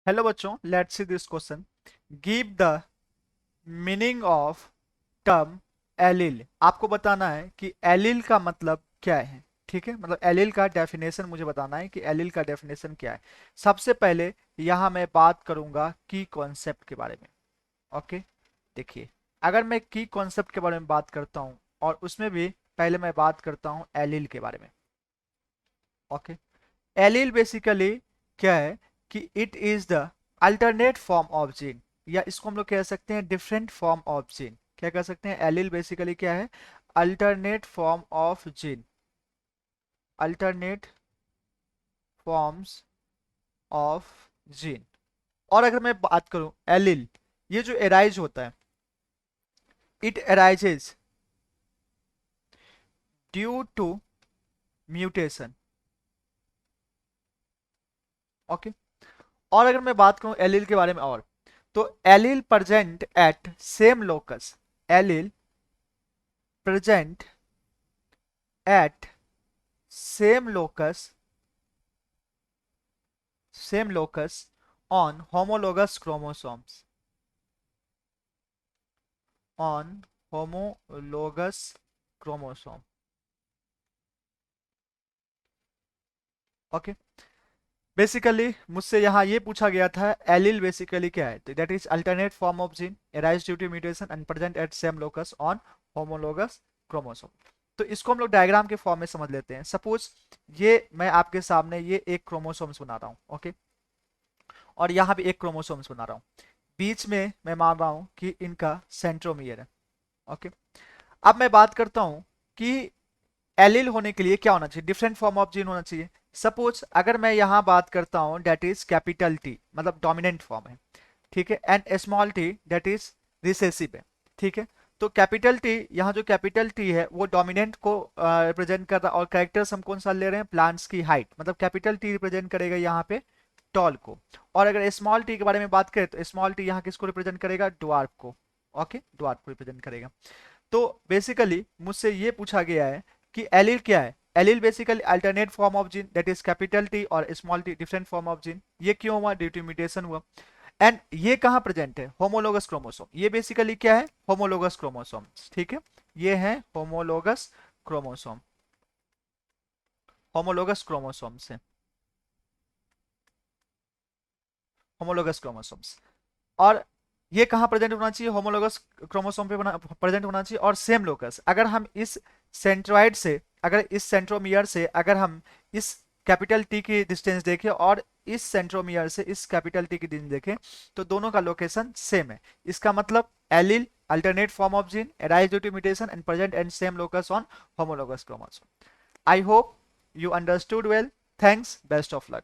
Hello बच्चों, let's see this question. Give the meaning of term allele. आपको बताना है कि एलिल का मतलब क्या है। ठीक है, मतलब एलिल का डेफिनेशन मुझे बताना है कि एलिल का डेफिनेशन क्या है। सबसे पहले यहां मैं बात करूंगा की कॉन्सेप्ट के बारे में। ओके, देखिए, अगर मैं की कॉन्सेप्ट के बारे में बात करता हूं और उसमें भी पहले मैं बात करता हूं एलिल के बारे में। ओके, एलील बेसिकली क्या है कि it is the alternate form of gene, या इसको हम लोग कह सकते हैं डिफरेंट फॉर्म ऑफ जीन। क्या कह सकते हैं? एलील बेसिकली क्या है? Alternate form of gene, alternate forms of gene. और अगर मैं बात करूं एलील, ये जो एराइज होता है, it arises due to mutation. Okay, और अगर मैं बात करूं एलील के बारे में और, तो allele present at same locus, allele present at same locus on homologous chromosomes, on homologous chromosome. Okay, basically मुझसे यहाँ ये पूछा गया था एलिल बेसिकली क्या है, तो that is alternate form of gene arise due to mutation and present at same locus on homologous chromosome. तो इसको हम लोग डायग्राम के फॉर्म में समझ लेते हैं। सपोज ये मैं आपके सामने ये एक क्रोमोसोम्स बना रहा हूँ। ओके, और यहाँ भी एक क्रोमोसोम्स बना रहा हूँ, बीच में मैं मान रहा हूँ कि इनका सेंट्रोमियर है। ओके, अब मैं बात करता हूँ कि एलिल होने के लिए क्या होना चाहिए, डिफरेंट फॉर्म ऑफ जीन होना चाहिए। सपोज अगर मैं यहाँ बात करता हूँ डेट इज कैपिटल टी, मतलब डोमिनेंट फॉर्म है। ठीक है, and small T that is recessive है। ठीक है, तो कैपिटल टी, यहाँ जो कैपिटल टी है वो डोमिनेंट को रिप्रेजेंट कर रहा है, और कैरेक्टर्स हम कौन सा ले रहे हैं? प्लांट्स की हाइट, मतलब कैपिटल टी रिप्रेजेंट करेगा यहाँ पे टॉल को। और अगर स्मॉल टी के बारे में बात करें तो स्मॉल टी यहाँ किसको रिप्रेजेंट करेगा? ड्वार्फ को। ओके, ड्वार्फ को रिप्रेजेंट करेगा। तो बेसिकली मुझसे ये पूछा गया है कि एलील क्या है। Allele basically alternate form of gene that is capital T और small T different form of gene. ये क्यों हुआ? ड्यू टू म्यूटेशन हुआ। एंड ये कहां प्रेजेंट है? Homologous chromosome. ये बेसिकली क्या है? Homologous chromosome. ठीक है, ये है होमोलोगस क्रोमोसोम, होमोलोगस क्रोमोसोम से, होमोलोगस क्रोमोसोम्स। और ये कहां प्रेजेंट होना चाहिए? होमोलोगस क्रोमोसोम पे प्रेजेंट होना चाहिए। और सेम लोकस, अगर हम इस सेंट्रोइड से, अगर इस सेंट्रोमियर से, अगर हम इस कैपिटल टी की डिस्टेंस देखें और इस सेंट्रोमियर से इस कैपिटल टी की डिस्टेंस देखें, तो दोनों का लोकेशन सेम है। इसका मतलब allele alternate form of gene arise due to mutation and present and same locus on homologous chromosome. I hope you understood well. Thanks. Best of luck.